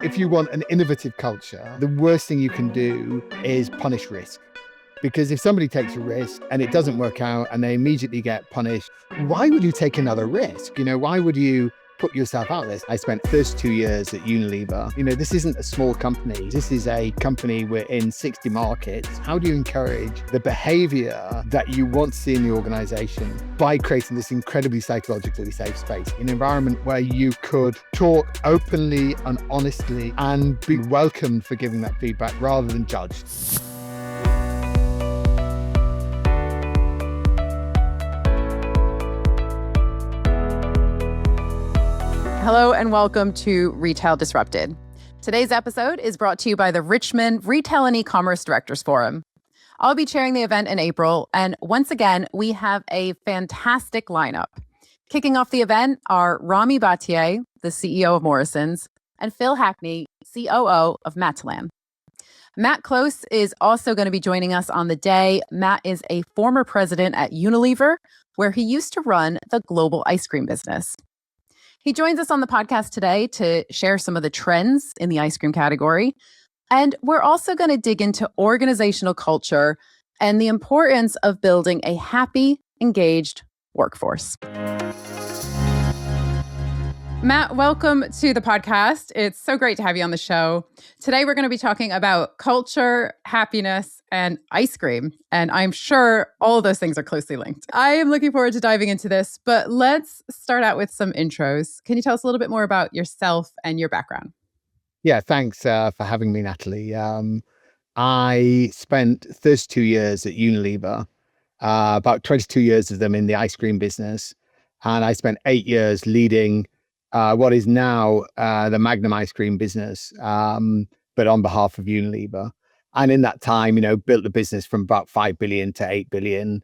If you want an innovative culture, the worst thing you can do is punish risk. Because if somebody takes a risk and it doesn't work out and they immediately get punished, why would you take another risk? Why would you put yourself out there? I spent 32 years at Unilever. This isn't a small company. This is a company we're in 60 markets. How do you encourage the behavior that you want to see in the organization by creating this incredibly psychologically safe space, an environment where you could talk openly and honestly and be welcomed for giving that feedback rather than judged? Hello and welcome to Retail Disrupted. Today's episode is brought to you by the Richmond Retail and E-commerce Directors Forum. I'll be chairing the event in April, and once again, we have a fantastic lineup. Kicking off the event are Rami Bhatia, the CEO of Morrisons, and Phil Hackney, COO of Matalan. Matt Close is also going to be joining us on the day. Matt is a former president at Unilever, where he used to run the global ice cream business. He joins us on the podcast today to share some of the trends in the ice cream category. And we're also going to dig into organizational culture and the importance of building a happy, engaged workforce. Matt, welcome to the podcast. It's so great to have you on the show. Today, we're going to be talking about culture, happiness, and ice cream. And I'm sure all of those things are closely linked. I am looking forward to diving into this, but let's start out with some intros. Can you tell us a little bit more about yourself and your background? Yeah, thanks for having me, Natalie. I spent 32 years at Unilever, about 22 years of them in the ice cream business. And I spent 8 years leading what is now the Magnum ice cream business, but on behalf of Unilever. And in that time, built the business from about 5 billion to 8 billion,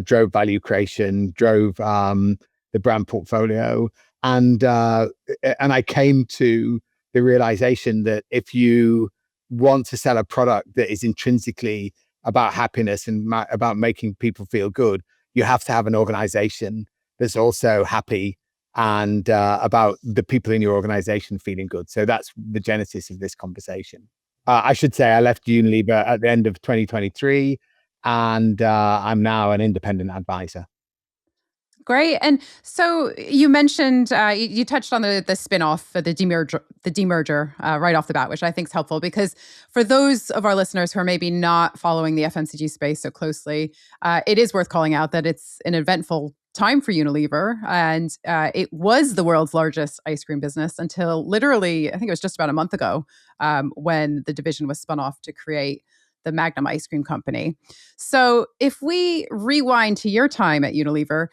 drove value creation, drove the brand portfolio. And I came to the realization that if you want to sell a product that is intrinsically about happiness and about making people feel good, you have to have an organization that's also happy and about the people in your organization feeling good. So that's the genesis of this conversation. I should say I left Unilever at the end of 2023, and I'm now an independent advisor. Great. And so you mentioned, you touched on the spinoff, the demerger right off the bat, which I think is helpful because for those of our listeners who are maybe not following the FMCG space so closely, it is worth calling out that it's an eventful time for Unilever. And it was the world's largest ice cream business until literally, I think it was just about a month ago, when the division was spun off to create the Magnum ice cream company. So if we rewind to your time at Unilever,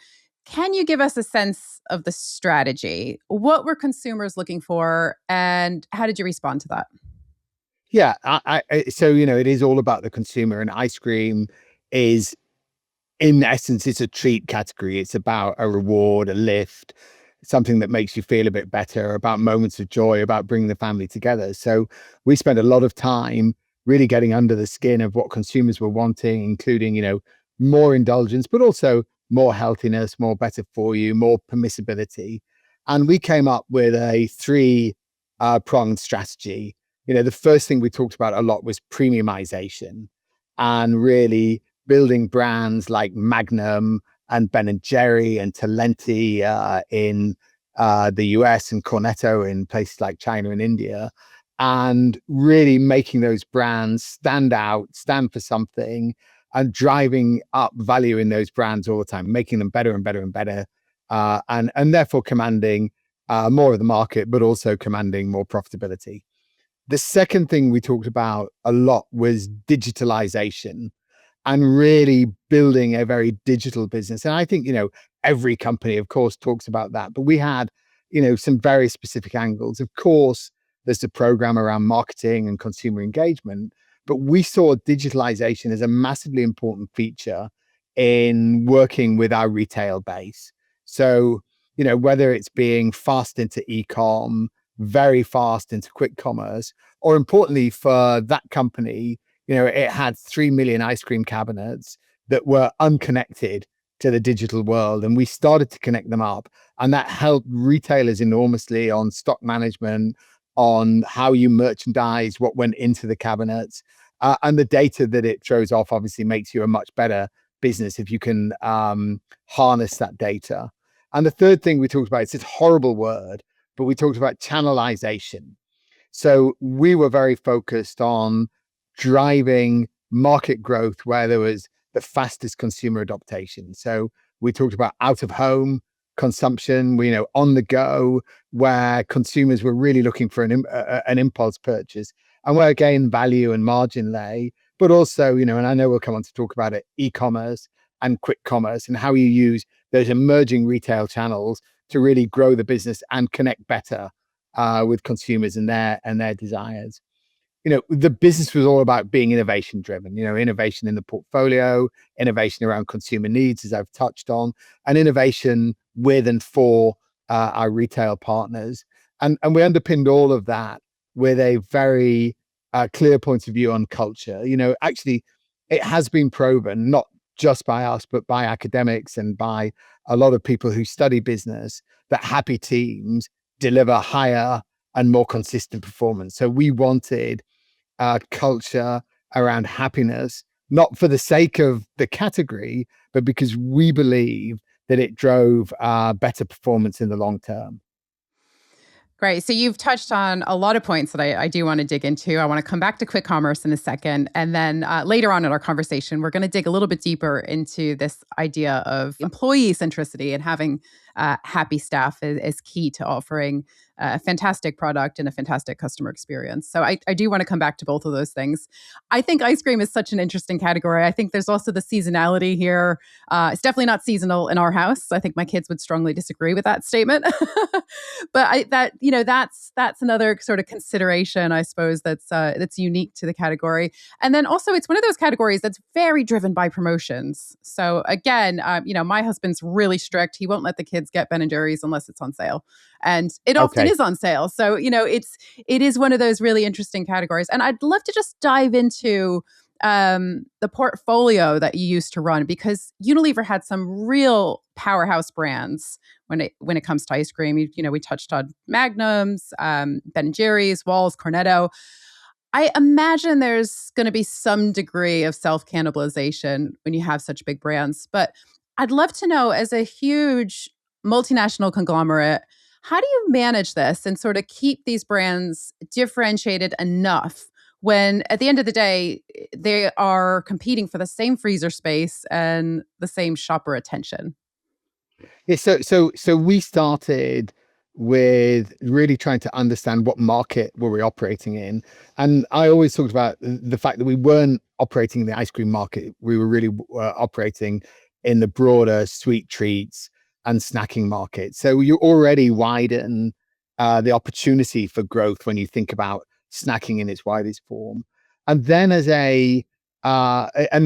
can you give us a sense of the strategy? What were consumers looking for and how did you respond to that? Yeah, so, it is all about the consumer, and ice cream is, in essence, it's a treat category. It's about a reward, a lift, something that makes you feel a bit better, about moments of joy, about bringing the family together. So we spent a lot of time really getting under the skin of what consumers were wanting, including, more indulgence, but also more healthiness, more better for you, more permissibility. And we came up with a three-pronged strategy. The first thing we talked about a lot was premiumization and really building brands like Magnum and Ben & Jerry and Talenti in the US and Cornetto in places like China and India, and really making those brands stand out, stand for something, and driving up value in those brands all the time, making them better and better and better, and therefore commanding more of the market, but also commanding more profitability. The second thing we talked about a lot was digitalization and really building a very digital business. And I think, every company, of course, talks about that, but we had, some very specific angles. Of course, there's a program around marketing and consumer engagement, but we saw digitalization as a massively important feature in working with our retail base. So, whether it's being fast into e-com, very fast into quick commerce, or importantly for that company, it had 3 million ice cream cabinets that were unconnected to the digital world. And we started to connect them up. And that helped retailers enormously on stock management, on how you merchandise, what went into the cabinets, and the data that it throws off obviously makes you a much better business if you can harness that data. And the third thing we talked about, it's this horrible word, but we talked about channelization. So we were very focused on driving market growth where there was the fastest consumer adaptation. So we talked about out of home consumption, on the go, where consumers were really looking for an impulse purchase, and where again value and margin lay. But also, and I know we'll come on to talk about it, e-commerce and quick commerce, and how you use those emerging retail channels to really grow the business and connect better with consumers and their desires. The business was all about being innovation driven, innovation in the portfolio, innovation around consumer needs, as I've touched on, and innovation with and for our retail partners. And we underpinned all of that with a very clear point of view on culture. Actually, it has been proven, not just by us, but by academics and by a lot of people who study business, that happy teams deliver higher and more consistent performance. So we wanted culture around happiness, not for the sake of the category, but because we believe that it drove better performance in the long term. Great. So you've touched on a lot of points that I do want to dig into. I want to come back to quick commerce in a second. And then later on in our conversation, we're going to dig a little bit deeper into this idea of employee centricity and having happy staff is key to offering a fantastic product and a fantastic customer experience. So I do want to come back to both of those things. I think ice cream is such an interesting category. I think there's also the seasonality here. It's definitely not seasonal in our house. I think my kids would strongly disagree with that statement. But that's another sort of consideration, I suppose, that's unique to the category. And then also, it's one of those categories that's very driven by promotions. So again, my husband's really strict. He won't let the kids get Ben and Jerry's unless it's on sale, and it often is on sale. So it is one of those really interesting categories. And I'd love to just dive into the portfolio that you used to run, because Unilever had some real powerhouse brands when it comes to ice cream. We touched on Magnums, Ben and Jerry's, Walls, Cornetto. I imagine there's going to be some degree of self-cannibalization when you have such big brands. But I'd love to know, as a huge multinational conglomerate, how do you manage this and sort of keep these brands differentiated enough when at the end of the day, they are competing for the same freezer space and the same shopper attention? Yeah, so we started with really trying to understand what market were we operating in. And I always talked about the fact that we weren't operating in the ice cream market. We were really operating in the broader sweet treats and snacking market. So you already widen the opportunity for growth when you think about snacking in its widest form. And then and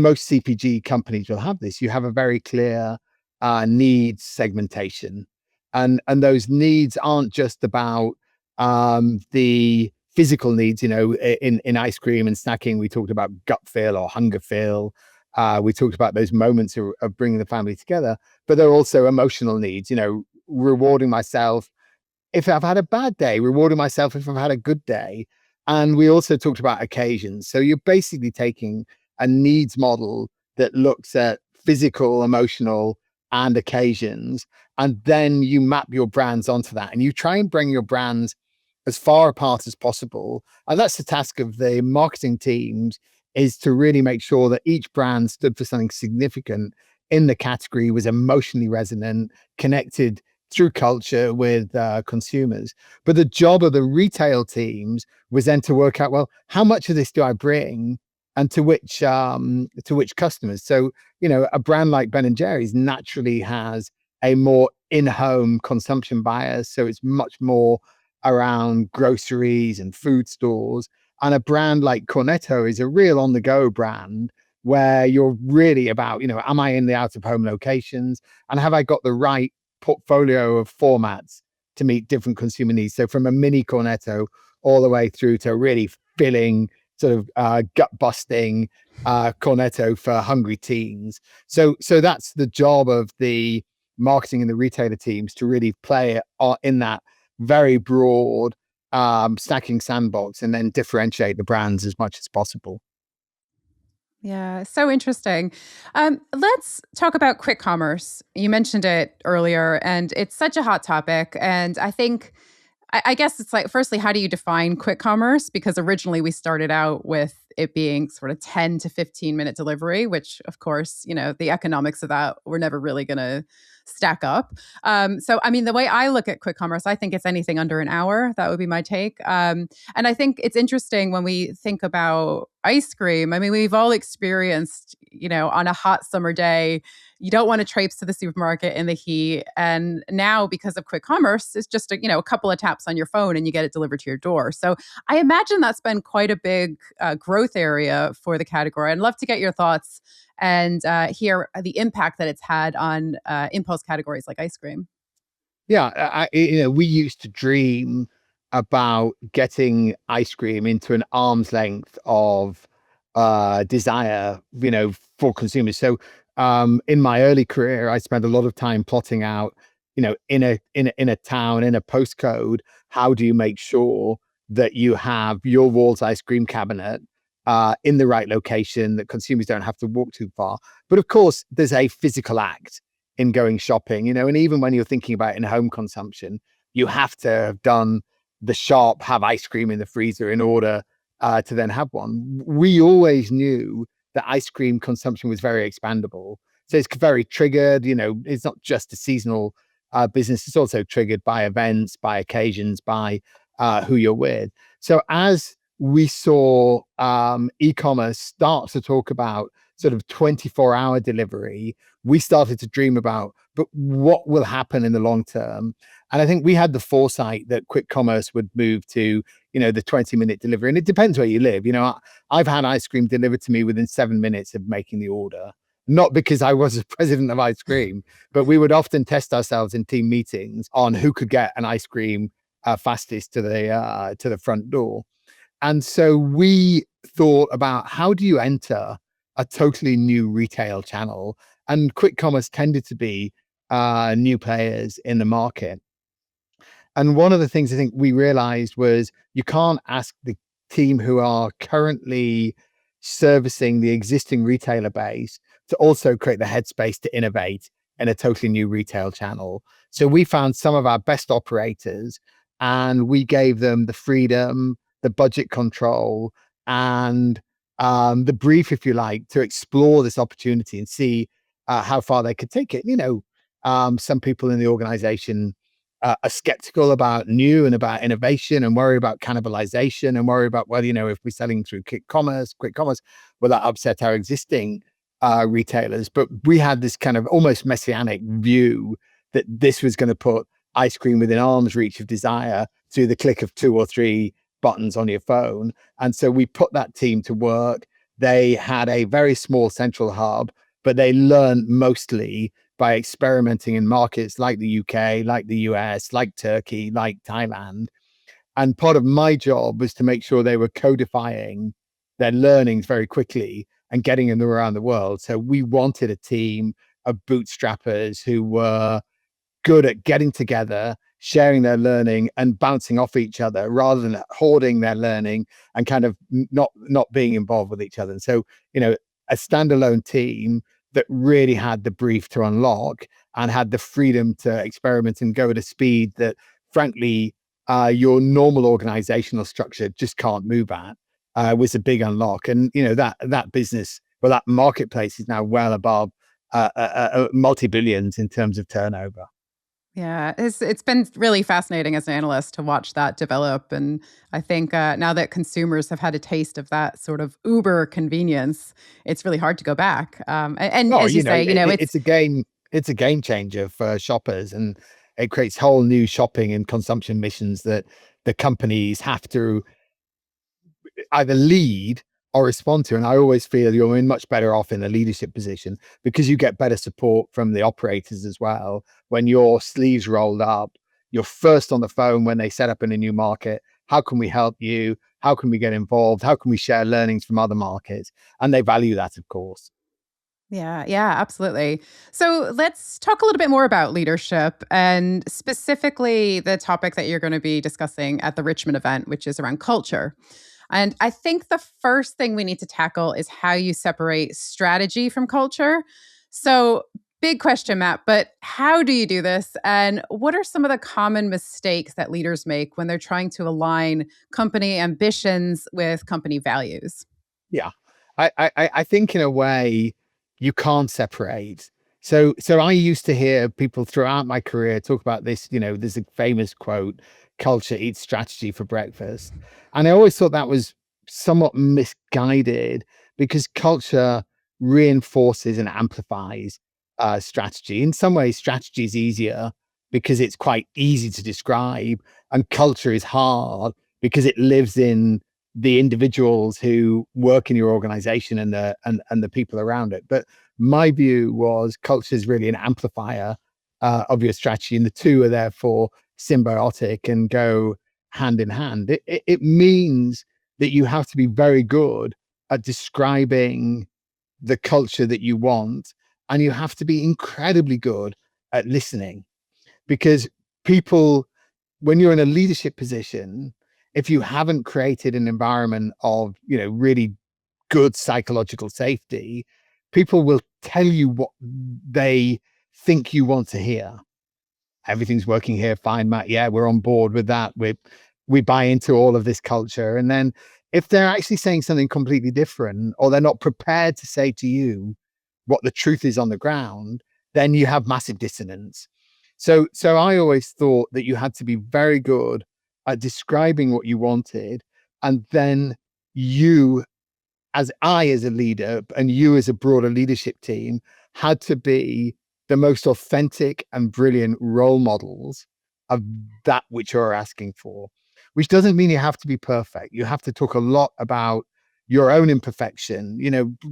most CPG companies will have this, you have a very clear needs segmentation, and those needs aren't just about the physical needs. In ice cream and snacking, we talked about gut feel or hunger feel. We talked about those moments of bringing the family together, but there are also emotional needs. Rewarding myself if I've had a bad day, rewarding myself if I've had a good day. And we also talked about occasions. So you're basically taking a needs model that looks at physical, emotional, and occasions, and then you map your brands onto that, and you try and bring your brands as far apart as possible. And that's the task of the marketing teams, is to really make sure that each brand stood for something significant in the category, was emotionally resonant, connected through culture with consumers. But the job of the retail teams was then to work out, well, how much of this do I bring, and to which customers? So a brand like Ben and Jerry's naturally has a more in-home consumption bias, so it's much more around groceries and food stores. And a brand like Cornetto is a real on-the-go brand, where you're really about, am I in the out-of-home locations, and have I got the right portfolio of formats to meet different consumer needs? So from a mini Cornetto all the way through to really filling, sort of gut busting Cornetto for hungry teens. So that's the job of the marketing and the retailer teams, to really play in that very broad snacking sandbox and then differentiate the brands as much as possible. Yeah, so interesting. Let's talk about quick commerce. You mentioned it earlier, and it's such a hot topic. And I think, I guess it's like, firstly, how do you define quick commerce? Because originally we started out with it being sort of 10 to 15-minute delivery, which, of course, the economics of that were never really going to stack up. So, I mean, the way I look at quick commerce, I think it's anything under an hour. That would be my take. And I think it's interesting when we think about ice cream. I mean, we've all experienced, on a hot summer day, you don't want to traipse to the supermarket in the heat. And now, because of quick commerce, it's just a couple of taps on your phone and you get it delivered to your door. So I imagine that's been quite a big growth area for the category. I'd love to get your thoughts and hear the impact that it's had on impulse categories like ice cream. Yeah, we used to dream about getting ice cream into an arm's length of desire, for consumers. So, in my early career, I spent a lot of time plotting out, in a town, in a postcode, how do you make sure that you have your Wall's ice cream cabinet in the right location, that consumers don't have to walk too far. But of course, there's a physical act in going shopping, and even when you're thinking about in-home consumption, you have to have done the shop, have ice cream in the freezer in order to then have one. We always knew that ice cream consumption was very expandable. So it's very triggered, it's not just a seasonal business, it's also triggered by events, by occasions, by who you're with. So as we saw e-commerce start to talk about sort of 24-hour delivery, we started to dream about, but what will happen in the long term? And I think we had the foresight that quick commerce would move to, the 20-minute delivery. And it depends where you live. I've had ice cream delivered to me within 7 minutes of making the order, not because I was a president of ice cream, but we would often test ourselves in team meetings on who could get an ice cream fastest to the front door. And so we thought about, how do you enter a totally new retail channel? And quick commerce tended to be new players in the market. And one of the things I think we realized was, you can't ask the team who are currently servicing the existing retailer base to also create the headspace to innovate in a totally new retail channel. So we found some of our best operators and we gave them the freedom, the budget control, and the brief, if you like, to explore this opportunity and see how far they could take it. Some people in the organization are skeptical about new and about innovation, and worry about cannibalization, and worry about, well, if we're selling through quick commerce, will that upset our existing retailers? But we had this kind of almost messianic view that this was going to put ice cream within arm's reach of desire through the click of 2 or 3 buttons on your phone. And so we put that team to work. They had a very small central hub, but they learned mostly by experimenting in markets like the UK, like the US, like Turkey, like Thailand. And part of my job was to make sure they were codifying their learnings very quickly and getting them around the world. So we wanted a team of bootstrappers who were good at getting together, sharing their learning and bouncing off each other, rather than hoarding their learning and kind of not being involved with each other. And so, a standalone team that really had the brief to unlock and had the freedom to experiment and go at a speed that, frankly, your normal organizational structure just can't move at, was a big unlock. And that business, well, that marketplace is now well above multi-billions in terms of turnover. Yeah, it's been really fascinating as an analyst to watch that develop, and I think now that consumers have had a taste of that sort of uber convenience, it's really hard to go back. And Oh, as you say, it's a game. It's a game changer for shoppers, and it creates whole new shopping and consumption missions that the companies have to either lead or respond to. And I always feel you're in much better off in a leadership position, because you get better support from the operators as well. When your sleeves rolled up, you're first on the phone when they set up in a new market. How can we help you? How can we get involved? How can we share learnings from other markets? And they value that, of course. Yeah, yeah, absolutely. So let's talk a little bit more about leadership and specifically the topic that you're going to be discussing at the Richmond event, which is around culture. And I think the first thing we need to tackle is how you separate strategy from culture. So, big question, Matt, but how do you do this? And what are some of the common mistakes that leaders make when they're trying to align company ambitions with company values? Yeah. I think in a way you can't separate. So I used to hear people throughout my career talk about this, there's a famous quote, culture eats strategy for breakfast. And I always thought that was somewhat misguided because culture reinforces and amplifies strategy. In some ways, strategy is easier because it's quite easy to describe, and culture is hard because it lives in the individuals who work in your organization and the people around it. But my view was culture is really an amplifier of your strategy, and the two are therefore symbiotic and go hand in hand. It means that you have to be very good at describing the culture that you want, and you have to be incredibly good at listening because people, when you're in a leadership position, if you haven't created an environment of, really good psychological safety, people will tell you what they think you want to hear. Everything's working here fine, Matt. Yeah, we're on board with that. We buy into all of this culture. And then if they're actually saying something completely different, or they're not prepared to say to you what the truth is on the ground, then you have massive dissonance. So I always thought that you had to be very good at describing what you wanted, and then you as a leader and you as a broader leadership team had to be the most authentic and brilliant role models of that which you're asking for, which doesn't mean you have to be perfect. You have to talk a lot about your own imperfection.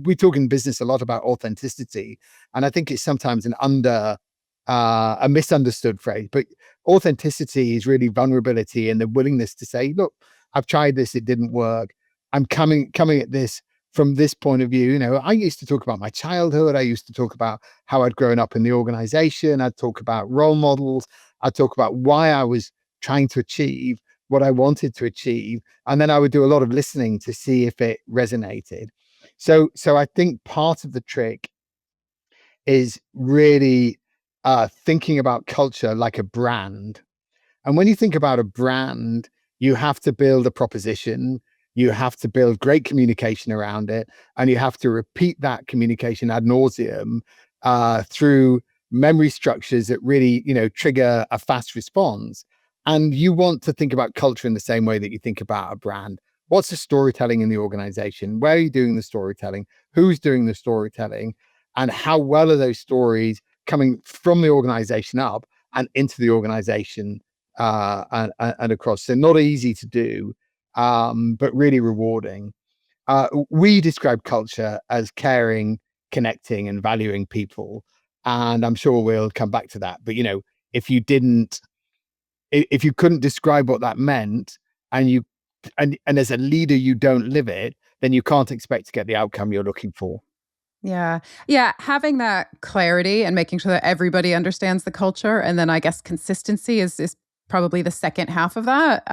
We talk in business a lot about authenticity, and I think it's sometimes a misunderstood phrase, but authenticity is really vulnerability and the willingness to say, look, I've tried this, it didn't work. I'm coming at this from this point of view. I used to talk about my childhood. I used to talk about how I'd grown up in the organization. I'd talk about role models. I'd talk about why I was trying to achieve what I wanted to achieve. And then I would do a lot of listening to see if it resonated. So I think part of the trick is really thinking about culture like a brand. And when you think about a brand, you have to build a proposition, you have to build great communication around it, and you have to repeat that communication ad nauseum through memory structures that really, trigger a fast response. And you want to think about culture in the same way that you think about a brand. What's the storytelling in the organization? Where are you doing the storytelling? Who's doing the storytelling? And how well are those stories coming from the organization up and into the organization and across? So not easy to do, but really rewarding. We describe culture as caring, connecting, and valuing people, and I'm sure we'll come back to that. But if you didn't, if you couldn't describe what that meant, and you and as a leader you don't live it, then you can't expect to get the outcome you're looking for. Yeah. Yeah, having that clarity and making sure that everybody understands the culture, and then I guess consistency is probably the second half of that.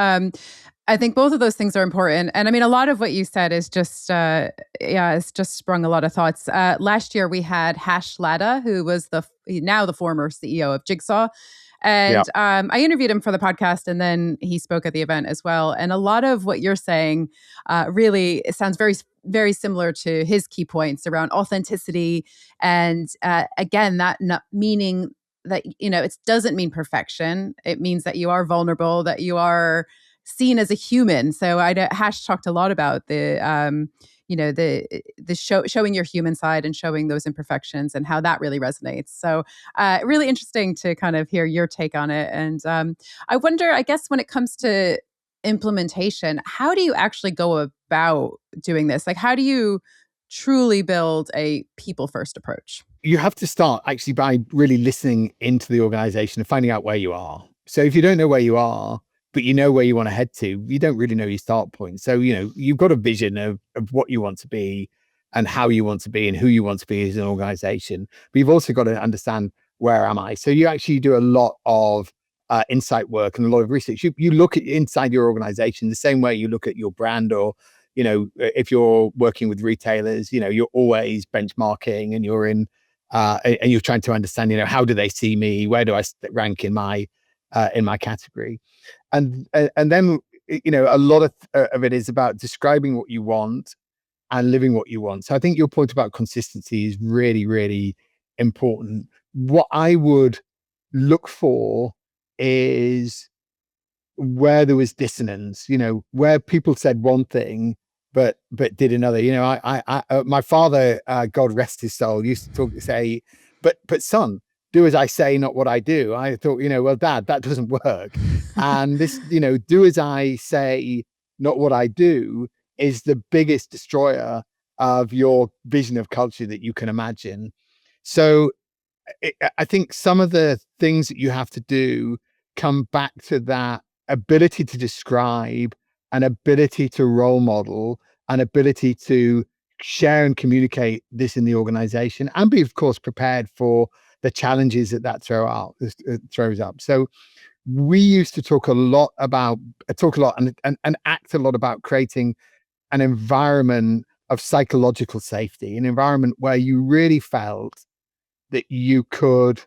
I think both of those things are important. And I mean, a lot of what you said is just, yeah, it's just sprung a lot of thoughts. Last year we had Hash Lada, who was now the former CEO of Jigsaw. Yeah. And I interviewed him for the podcast, and then he spoke at the event as well. And a lot of what you're saying really it sounds very, very similar to his key points around authenticity. And again, that not meaning that, it doesn't mean perfection. It means that you are vulnerable, that you are seen as a human. So I know Hash talked a lot about showing your human side and showing those imperfections and how that really resonates. So really interesting to kind of hear your take on it. And I wonder, I guess, when it comes to implementation, how do you actually go about doing this? Like, how do you truly build a people first approach? You have to start actually by really listening into the organization and finding out where you are. So if you don't know where you are, but you know where you want to head to, you don't really know your start point. So, you've got a vision of what you want to be. and how you want to be and who you want to be as an organization. But you've also got to understand, where am I? So you actually do a lot of insight work and a lot of research. You look at inside your organization the same way you look at your brand, or if you're working with retailers, you're always benchmarking, and and you're trying to understand, how do they see me? Where do I rank in my category? And then a lot of it is about describing what you want and living what you want. So I think your point about consistency is really, really important. What I would look for is where there was dissonance, where people said one thing but did another. My father, God rest his soul, used to say, but son, do as I say, not what I do. I thought, well, Dad, that doesn't work. And this, do as I say, not what I do, is the biggest destroyer of your vision of culture that you can imagine. So I think some of the things that you have to do come back to that ability to describe, an ability to role model, an ability to share and communicate this in the organization, and be, of course, prepared for the challenges that throws up. So we used to talk a lot and act a lot about creating an environment of psychological safety, an environment where you really felt that you could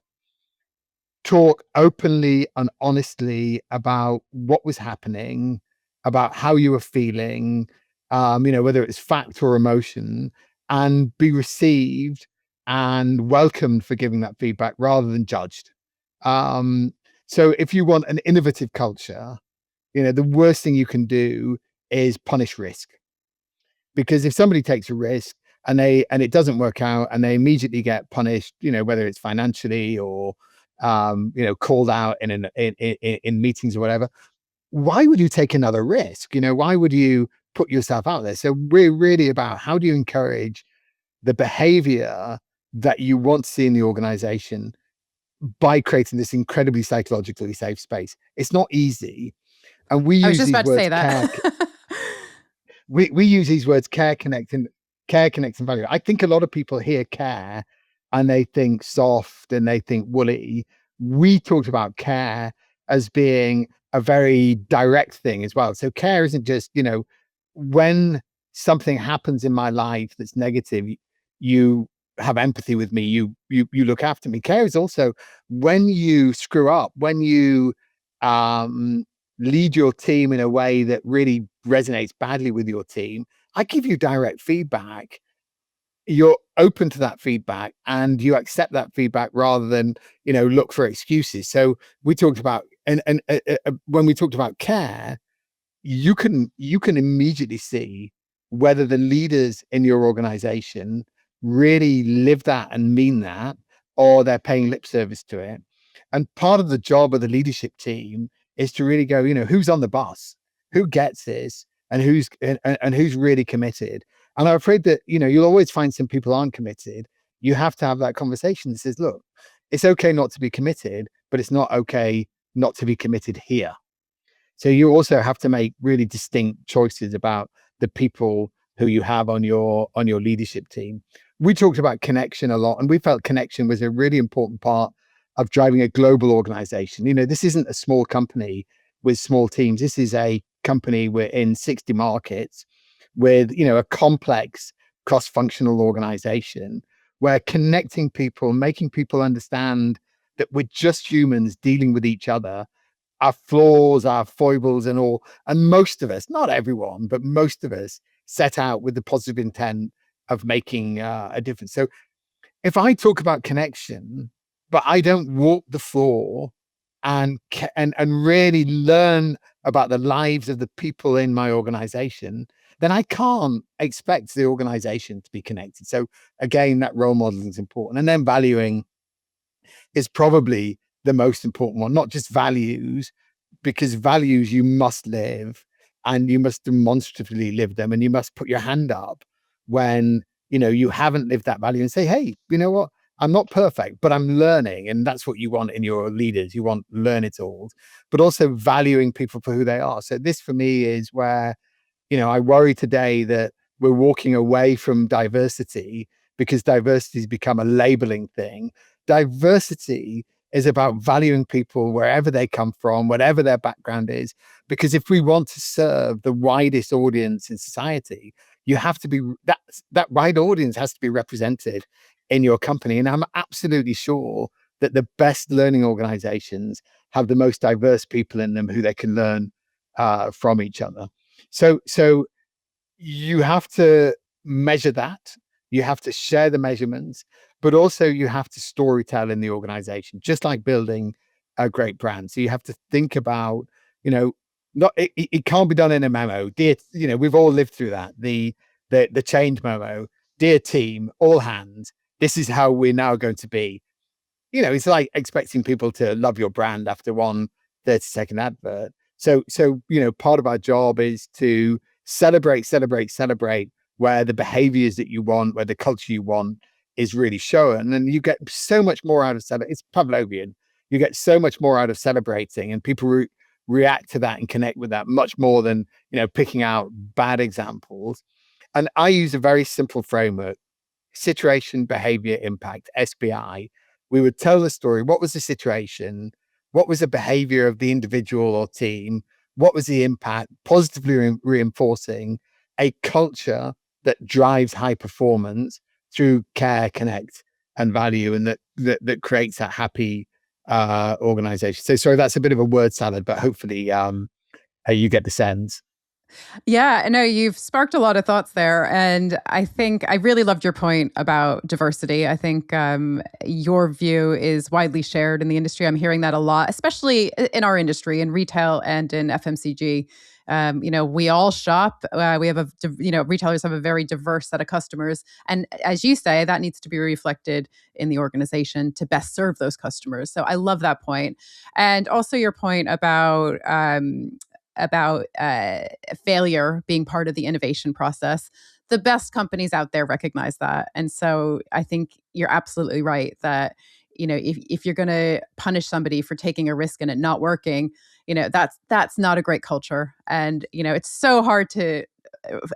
talk openly and honestly about what was happening, about how you were feeling, whether it's fact or emotion, and be received and welcomed for giving that feedback rather than judged. Um, so if you want an innovative culture, the worst thing you can do is punish risk. Because if somebody takes a risk and it doesn't work out, and they immediately get punished, whether it's financially or called out in meetings or whatever, why would you take another risk? Why would you put yourself out there? So we're really about, how do you encourage the behavior that you want to see in the organization by creating this incredibly psychologically safe space. It's not easy, and we I was use just these about to say words, that. we use these words, care, connect, and value. I think a lot of people hear care and they think soft and they think woolly. We talked about care as being a very direct thing as well. So care isn't just, when something happens in my life that's negative, you have empathy with me, you look after me. Care is also when you screw up, when you um lead your team in a way that really resonates badly with your team. I give you direct feedback. You're open to that feedback and you accept that feedback rather than, look for excuses. So we talked about, when we talked about care, you can immediately see whether the leaders in your organization really live that and mean that, or they're paying lip service to it. And part of the job of the leadership team is to really go, who's on the bus, who gets this, and who's really committed. And I'm afraid that, you'll always find some people aren't committed. You have to have that conversation that says, look, it's okay not to be committed, but it's not okay not to be committed here. So you also have to make really distinct choices about the people who you have on your leadership team. We talked about connection a lot, and we felt connection was a really important part of driving a global organization. This isn't a small company with small teams. This is a company, we're in 60 markets with, a complex cross-functional organization, where connecting people, making people understand that we're just humans dealing with each other, our flaws, our foibles, and all. And most of us, not everyone, but most of us, set out with the positive intent of making a difference. So if I talk about connection, but I don't walk the floor and really learn about the lives of the people in my organization, then I can't expect the organization to be connected. So again, that role modeling is important. And then valuing is probably the most important one, not just values, because values you must live and you must demonstratively live them, and you must put your hand up when you haven't lived that value and say, hey, you know what, I'm not perfect, but I'm learning. And that's what you want in your leaders. You want learn it all, but also valuing people for who they are. So this for me is where I worry today that we're walking away from diversity because diversity has become a labeling thing. Diversity is about valuing people wherever they come from, whatever their background is. Because if we want to serve the widest audience in society, you have to be that wide audience has to be represented in your company. And I'm absolutely sure that the best learning organizations have the most diverse people in them who they can learn from each other. So you have to measure that. You have to share the measurements, but also you have to storytell in the organization, just like building a great brand. So you have to think about, not it can't be done in a memo. Dear, we've all lived through that. The change memo, dear team, all hands. This is how we're now going to be. It's like expecting people to love your brand after one 30-second advert. So, part of our job is to celebrate where the behaviors that you want, where the culture you want is really shown. And you get so much more out of it's Pavlovian. You get so much more out of celebrating, and people react to that and connect with that much more than, picking out bad examples. And I use a very simple framework: situation, behavior, impact, SBI. We would tell the story. What was the situation? What was the behavior of the individual or team? What was the impact? Positively reinforcing a culture that drives high performance through care, connect, and value, and that creates that happy organization. So sorry, that's a bit of a word salad, but hopefully you get the sense. Yeah, no, you've sparked a lot of thoughts there. And I think I really loved your point about diversity. I think your view is widely shared in the industry. I'm hearing that a lot, especially in our industry, in retail and in FMCG. We all shop. We have retailers have a very diverse set of customers. And as you say, that needs to be reflected in the organization to best serve those customers. So I love that point. And also your point about failure being part of the innovation process. The best companies out there recognize that. And so I think you're absolutely right that, if you're going to punish somebody for taking a risk and it not working, that's not a great culture. And, it's so hard to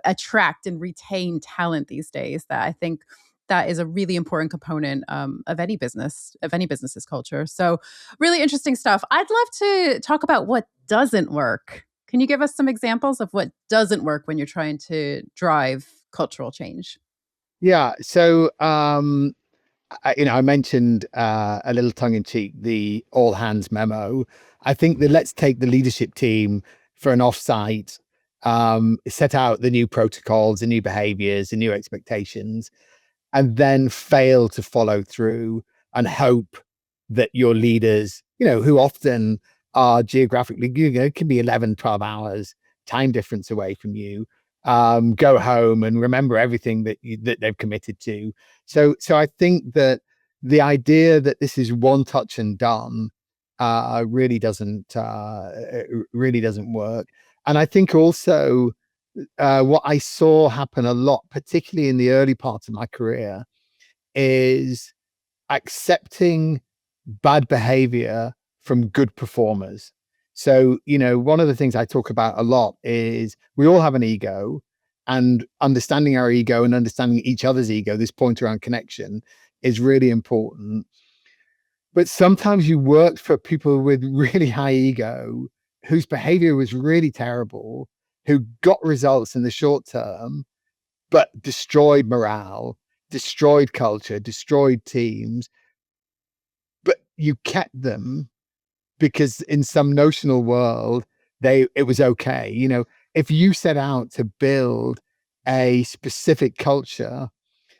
attract and retain talent these days that I think that is a really important component of any business's culture. So really interesting stuff. I'd love to talk about what doesn't work. Can you give us some examples of what doesn't work when you're trying to drive cultural change? Yeah. So, I mentioned a little tongue in cheek, the all hands memo. I think that let's take the leadership team for an offsite, set out the new protocols, the new behaviors, the new expectations, and then fail to follow through and hope that your leaders, who often are geographically, can be 11, 12 hours time difference away from you, go home and remember everything that they've committed to. So I think that the idea that this is one touch and done really doesn't work. And I think also what I saw happen a lot, particularly in the early parts of my career, is accepting bad behavior from good performers. So, one of the things I talk about a lot is we all have an ego, and understanding our ego and understanding each other's ego, this point around connection, is really important. But sometimes you work for people with really high ego whose behavior was really terrible, who got results in the short term, but destroyed morale, destroyed culture, destroyed teams. But you kept them because in some notional world, it was okay. If you set out to build a specific culture,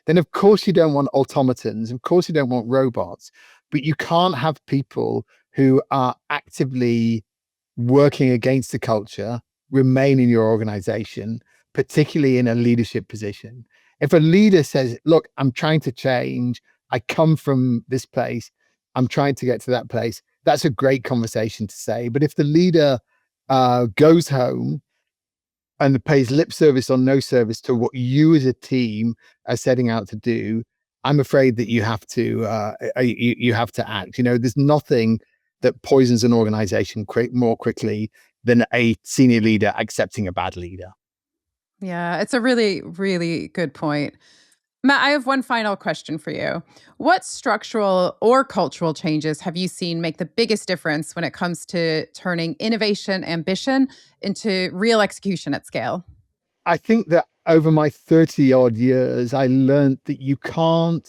then of course you don't want automatons, of course you don't want robots, but you can't have people who are actively working against the culture remain in your organization, particularly in a leadership position. If a leader says, look, I'm trying to change, I come from this place, I'm trying to get to that place, that's a great conversation to say. But if the leader goes home and pays lip service or no service to what you as a team are setting out to do, I'm afraid that you have to you have to act. There's nothing that poisons an organization more quickly than a senior leader accepting a bad leader. Yeah, it's a really, really good point. Matt, I have one final question for you. What structural or cultural changes have you seen make the biggest difference when it comes to turning innovation ambition into real execution at scale? I think that over my 30 odd years, I learned that you can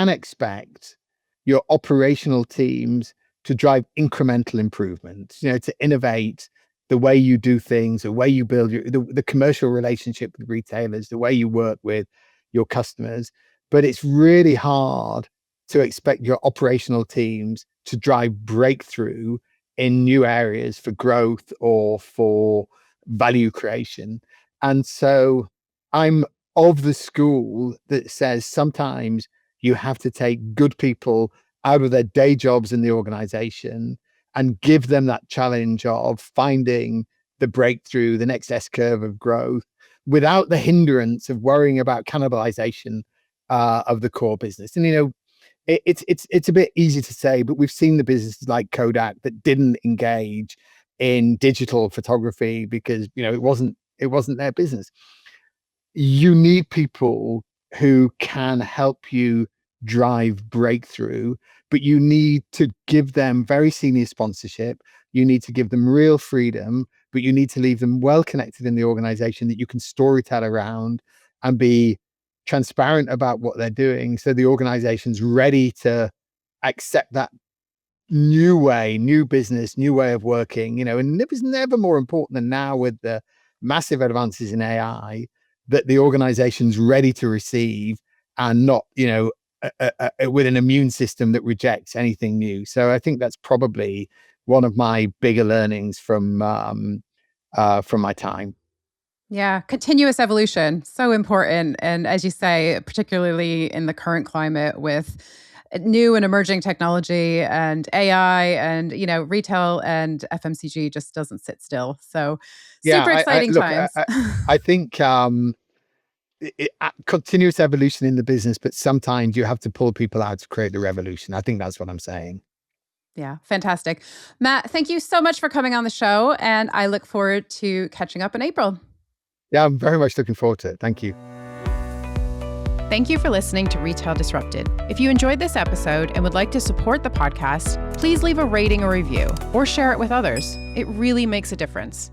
expect your operational teams to drive incremental improvements, to innovate the way you do things, the way you build the commercial relationship with retailers, the way you work with your customers. But it's really hard to expect your operational teams to drive breakthrough in new areas for growth or for value creation. And so I'm of the school that says sometimes you have to take good people out of their day jobs in the organization and give them that challenge of finding the breakthrough, the next S curve of growth without the hindrance of worrying about cannibalization of the core business. And it's a bit easy to say, but we've seen the businesses like Kodak that didn't engage in digital photography because it wasn't their business. You need people who can help you drive breakthrough, but you need to give them very senior sponsorship. You need to give them real freedom, but you need to leave them well connected in the organization that you can storytell around and be transparent about what they're doing. So the organization's ready to accept that new way, new business, new way of working, and it was never more important than now with the massive advances in AI that the organization's ready to receive and not, with an immune system that rejects anything new. So I think that's probably one of my bigger learnings from my time. Yeah, continuous evolution, so important. And as you say, particularly in the current climate with new and emerging technology and AI and, retail and FMCG just doesn't sit still. So Yeah, super I exciting look, times. I think continuous evolution in the business, but sometimes you have to pull people out to create the revolution. I think that's what I'm saying. Yeah, fantastic. Matt, thank you so much for coming on the show. And I look forward to catching up in April. Yeah, I'm very much looking forward to it. Thank you. Thank you for listening to Retail Disrupted. If you enjoyed this episode and would like to support the podcast, please leave a rating or review or share it with others. It really makes a difference.